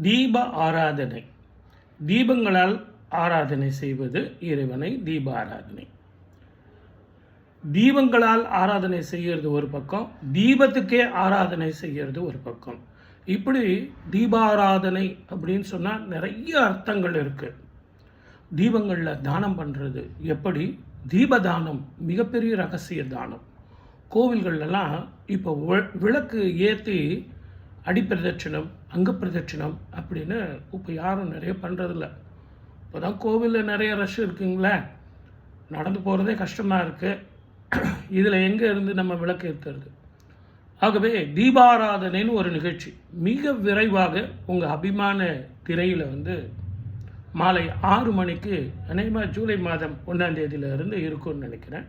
தீப ஆராதனை. தீபங்களால் ஆராதனை செய்வது இறைவனை தீப ஆராதனை. தீபங்களால் ஆராதனை செய்கிறது ஒரு பக்கம், தீபத்துக்கே ஆராதனை செய்கிறது ஒரு பக்கம். இப்படி தீபாராதனை அப்படின்னு சொன்னால் நிறைய அர்த்தங்கள் இருக்குது. தீபங்களில் தானம் பண்ணுறது எப்படி? தீபதானம் மிகப்பெரிய ரகசிய தானம். கோவில்கள்லாம் இப்போ விளக்கு ஏற்றி அடிப்பிரதட்சணம், அங்க பிரதட்சணம் அப்படின்னு இப்போ யாரும் நிறைய பண்ணுறதில்ல. இப்போ தான் கோவிலில் நிறைய ரஷ் இருக்குங்களே, நடந்து போகிறதே கஷ்டமாக இருக்குது. இதில் எங்கே இருந்து நம்ம விளக்கு ஏற்றுறது? ஆகவே தீபாராதனைன்னு ஒரு நிகழ்ச்சி மிக விரைவாக உங்கள் அபிமான திரையில் மாலை 6 மணிக்கு அநேகமாக ஜூலை மாதம் 1ஆம் தேதியிலிருந்து இருக்கும்னு நினைக்கிறேன்.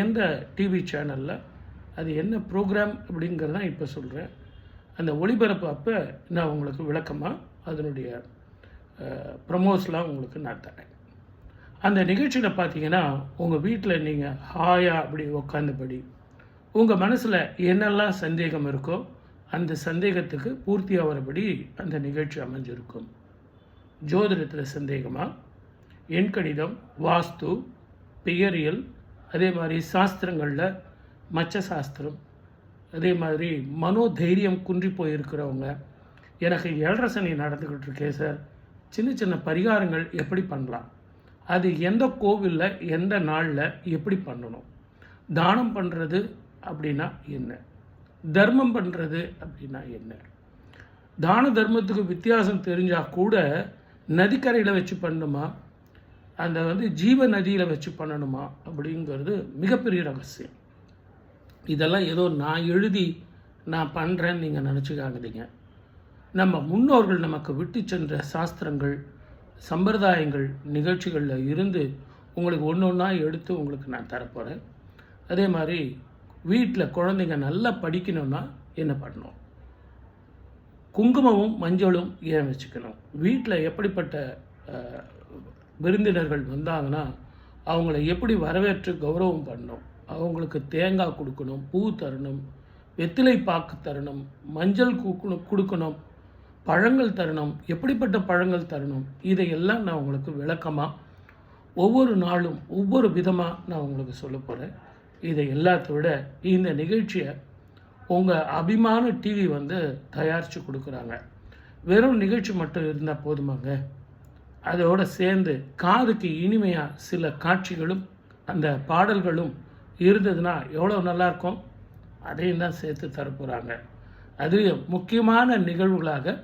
எந்த டிவி சேனலில் அது என்ன ப்ரோக்ராம் அப்படிங்கிறதான் இப்போ சொல்கிறேன். அந்த ஒளிபரப்பு அப்போ நான் உங்களுக்கு விளக்கமாக அதனுடைய ப்ரமோஸ்லாம் உங்களுக்கு நான் தரேன். அந்த நிகழ்ச்சியில் பார்த்தீங்கன்னா உங்கள் வீட்டில் நீங்கள் ஹாயாக அப்படி உட்காந்தபடி உங்கள் மனசில் என்னெல்லாம் சந்தேகம் இருக்கோ அந்த சந்தேகத்துக்கு பூர்த்தி ஆகிறபடி அந்த நிகழ்ச்சி அமைஞ்சிருக்கும். ஜோதிடத்தில் சந்தேகமாக, எண்கணிதம், வாஸ்து, பெயரியல், அதே மாதிரி சாஸ்திரங்களில் மச்ச சாஸ்திரம், அதே மாதிரி மனோதைரியம் குன்றி போயிருக்கிறவங்க, எனக்கு 7.5 சனி நடந்துக்கிட்டு இருக்கே சார், சின்ன சின்ன பரிகாரங்கள் எப்படி பண்ணலாம், அது எந்த கோவிலில் எந்த நாளில் எப்படி பண்ணணும், தானம் பண்ணுறது அப்படின்னா என்ன, தர்மம் பண்ணுறது அப்படின்னா என்ன, தான தர்மத்துக்கு வித்தியாசம் தெரிஞ்சால் கூட நதிக்கரையில் வச்சு பண்ணணுமா, அந்த ஜீவ நதியில் வச்சு பண்ணணுமா அப்படிங்கிறது மிகப்பெரிய ரகசியம். இதெல்லாம் ஏதோ நான் எழுதி நான் பண்ணுறேன்னு நீங்கள் நினச்சிக்காதீங்க. நம்ம முன்னோர்கள் நமக்கு விட்டு சென்ற சாஸ்திரங்கள், சம்பிரதாயங்கள், நிகழ்ச்சிகளில் இருந்து உங்களுக்கு ஒன்று ஒன்றா எடுத்து உங்களுக்கு நான் தரப்போகிறேன். அதே மாதிரி வீட்டில் குழந்தைங்க நல்லா படிக்கணும்னா என்ன பண்ணணும், குங்குமமும் மஞ்சளும் ஏன் வச்சுக்கணும், வீட்டில் எப்படிப்பட்ட விருந்தினர்கள் வந்தாங்கன்னா அவங்கள எப்படி வரவேற்று கௌரவம் பண்ணணும், அவங்களுக்கு தேங்காய் கொடுக்கணும், பூ தரணும், வெத்திலை பாக்கு தரணும், மஞ்சள் கொடுக்கணும், பழங்கள் தரணும், எப்படிப்பட்ட பழங்கள் தரணும், இதையெல்லாம் நான் உங்களுக்கு விளக்கமாக ஒவ்வொரு நாளும் ஒவ்வொரு விதமாக நான் உங்களுக்கு சொல்ல போகிறேன். இதை எல்லாத்த விட இந்த நிகழ்ச்சியை உங்கள் அபிமான டிவி தயாரித்து கொடுக்குறாங்க. வெறும் நிகழ்ச்சி மட்டும் இருந்தால் போதுமாங்க, அதோடு சேர்ந்து காதுக்கு இனிமையாக சில காட்சிகளும் அந்த பாடல்களும் இருந்ததுன்னா எவ்வளோ நல்லாயிருக்கும். அதையும் தான் சேர்த்து தரப்போகிறாங்க. அது முக்கியமான நிகழ்வுகளாக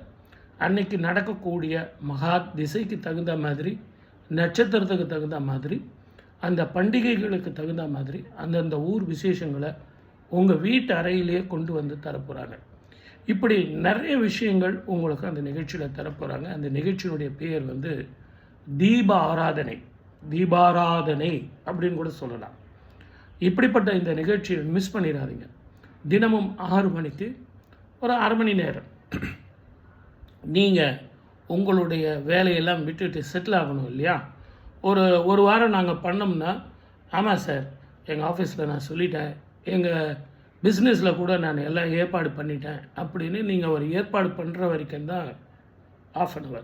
அன்னைக்கு நடக்கக்கூடிய மகா திசைக்கு தகுந்த மாதிரி, நட்சத்திரத்துக்கு தகுந்த மாதிரி, அந்த பண்டிகைகளுக்கு தகுந்த மாதிரி அந்தந்த ஊர் விசேஷங்களை உங்கள் வீட்டு அறையிலேயே கொண்டு வந்து தரப்போகிறாங்க. இப்படி நிறைய விஷயங்கள் உங்களுக்கு அந்த நிகழ்ச்சியில் தரப்போகிறாங்க. அந்த நிகழ்ச்சியினுடைய பெயர் தீப ஆராதனை, தீபாராதனை அப்படின்னு கூட சொல்லலாம். இப்படிப்பட்ட இந்த நிகழ்ச்சியை மிஸ் பண்ணிடாதீங்க. தினமும் 6 மணிக்கு ஒரு 1/2 மணி நேரம் நீங்கள் உங்களுடைய வேலையெல்லாம் விட்டுட்டு செட்டில் ஆகணும் இல்லையா? ஒரு வாரம் நாங்கள் பண்ணோம்னா, ஆமாம் சார் எங்கள் ஆஃபீஸில் நான் சொல்லிட்டேன், எங்கள் பிஸ்னஸில் கூட நான் எல்லாம் ஏற்பாடு பண்ணிட்டேன் அப்படின்னு நீங்கள் ஒரு ஏற்பாடு பண்ணுற வரைக்கும் தான் 1/2 hour.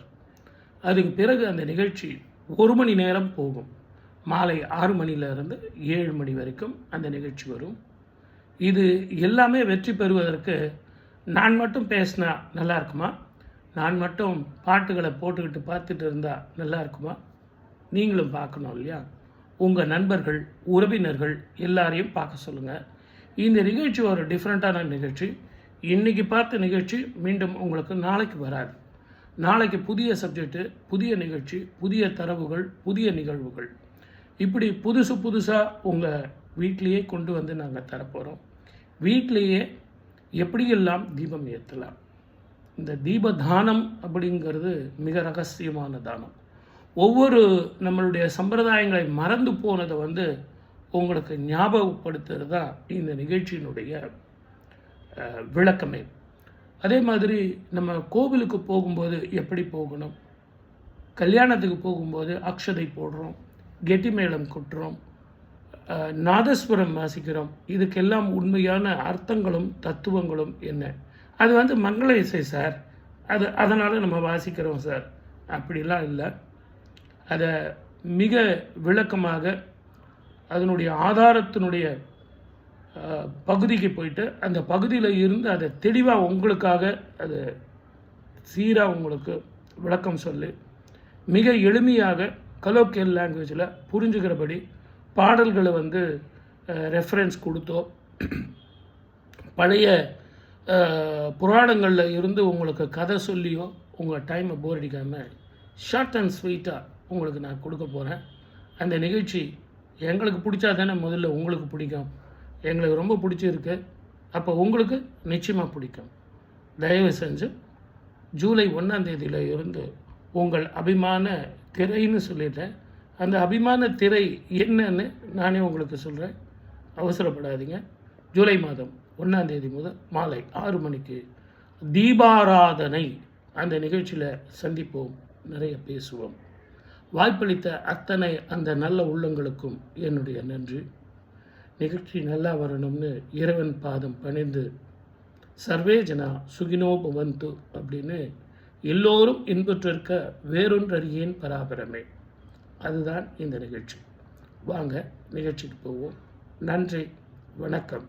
அதுக்கு பிறகு அந்த நிகழ்ச்சி 1 மணி நேரம் போகும். மாலை 6 மணியிலிருந்து 7 மணி வரைக்கும் அந்த நிகழ்ச்சி வரும். இது எல்லாமே வெற்றி பெறுவதற்கு நான் மட்டும் பேசினா நல்லா இருக்குமா, நான் மட்டும் பாட்டுகளை போட்டுக்கிட்டு பார்த்துட்டு இருந்தால் நல்லா இருக்குமா? நீங்களும் பார்க்கணும் இல்லையா? உங்கள் நண்பர்கள், உறவினர்கள் எல்லாரையும் பார்க்க சொல்லுங்கள். இந்த நிகழ்ச்சி ஒரு டிஃப்ரெண்ட்டான நிகழ்ச்சி. இன்றைக்கி பார்த்த நிகழ்ச்சி மீண்டும் உங்களுக்கு நாளைக்கு வராது. நாளைக்கு புதிய சப்ஜெக்டு, புதிய நிகழ்ச்சி, புதிய தரவுகள், புதிய நிகழ்வுகள், இப்படி புதுசாக உங்கள் வீட்டிலையே கொண்டு வந்து நாங்கள் தரப்போகிறோம். வீட்டிலையே எப்படியெல்லாம் தீபம் ஏற்றலாம், இந்த தீபதானம் அப்படிங்கிறது மிக ரகசியமான தானம். ஒவ்வொரு நம்மளுடைய சம்பிரதாயங்களை மறந்து போனதை உங்களுக்கு ஞாபகப்படுத்துறது தான் இந்த நிகழ்ச்சியினுடைய விளக்கமே. அதே மாதிரி நம்ம கோவிலுக்கு போகும்போது எப்படி போகணும், கல்யாணத்துக்கு போகும்போது அக்ஷதை போடுறோம், கெட்டி மேளம் கொட்டுறோம், நாதஸ்வரம் வாசிக்கிறோம், இதுக்கெல்லாம் உண்மையான அர்த்தங்களும் தத்துவங்களும் என்ன? அது மங்கள இசை சார், அதனால் நம்ம வாசிக்கிறோம் சார், அப்படிலாம் இல்லை. அதை மிக விளக்கமாக அதனுடைய ஆதாரத்தினுடைய பகுதிக்கு போயிட்டு அந்த பகுதியில் இருந்து அதை தெளிவாக உங்களுக்காக அதை சீராக உங்களுக்கு விளக்கம் சொல்லி மிக எளிமையாக கலோக்கியல் லாங்குவேஜில் புரிஞ்சுக்கிறபடி பாடல்களை ரெஃபரன்ஸ் கொடுத்தோ பழைய புராணங்களில் இருந்து உங்களுக்கு கதை சொல்லியோ உங்கள் டைமை போர் அடிக்காமல் ஷார்ட் அண்ட் ஸ்வீட்டாக உங்களுக்கு நான் கொடுக்க போகிறேன். அந்த நிகழ்ச்சி எங்களுக்கு பிடிச்சா தானே முதல்ல உங்களுக்கு பிடிக்கும். எங்களுக்கு ரொம்ப பிடிச்சிருக்கு, அப்போ உங்களுக்கு நிச்சயமாக பிடிக்கும். தயவு செஞ்சு ஜூலை 1 இருந்து உங்கள் அபிமான திரைன்னு சொல்லிட்டேன். அந்த அபிமான திரை என்னன்னு நானே உங்களுக்கு சொல்கிறேன், அவசரப்படாதீங்க. ஜூலை மாதம் 1 முதல் மாலை 6 மணிக்கு தீபாராதனை அந்த நிகழ்ச்சியில் சந்திப்போம், நிறைய பேசுவோம். வாய்ப்பளித்த அத்தனை அந்த நல்ல உள்ளங்களுக்கும் என்னுடைய நன்றி. நிகழ்ச்சி நல்லா வரணும்னு இறைவன் பாதம் பணிந்து சர்வே ஜனா சுகினோ பவந்து அப்படின்னு எல்லோரும் இன்புற்றிருக்க வேறொன்றறியேன் பராபரமே. அதுதான் இந்த நிகழ்ச்சி. வாங்க நிகழ்ச்சிக்கு போவோம். நன்றி, வணக்கம்.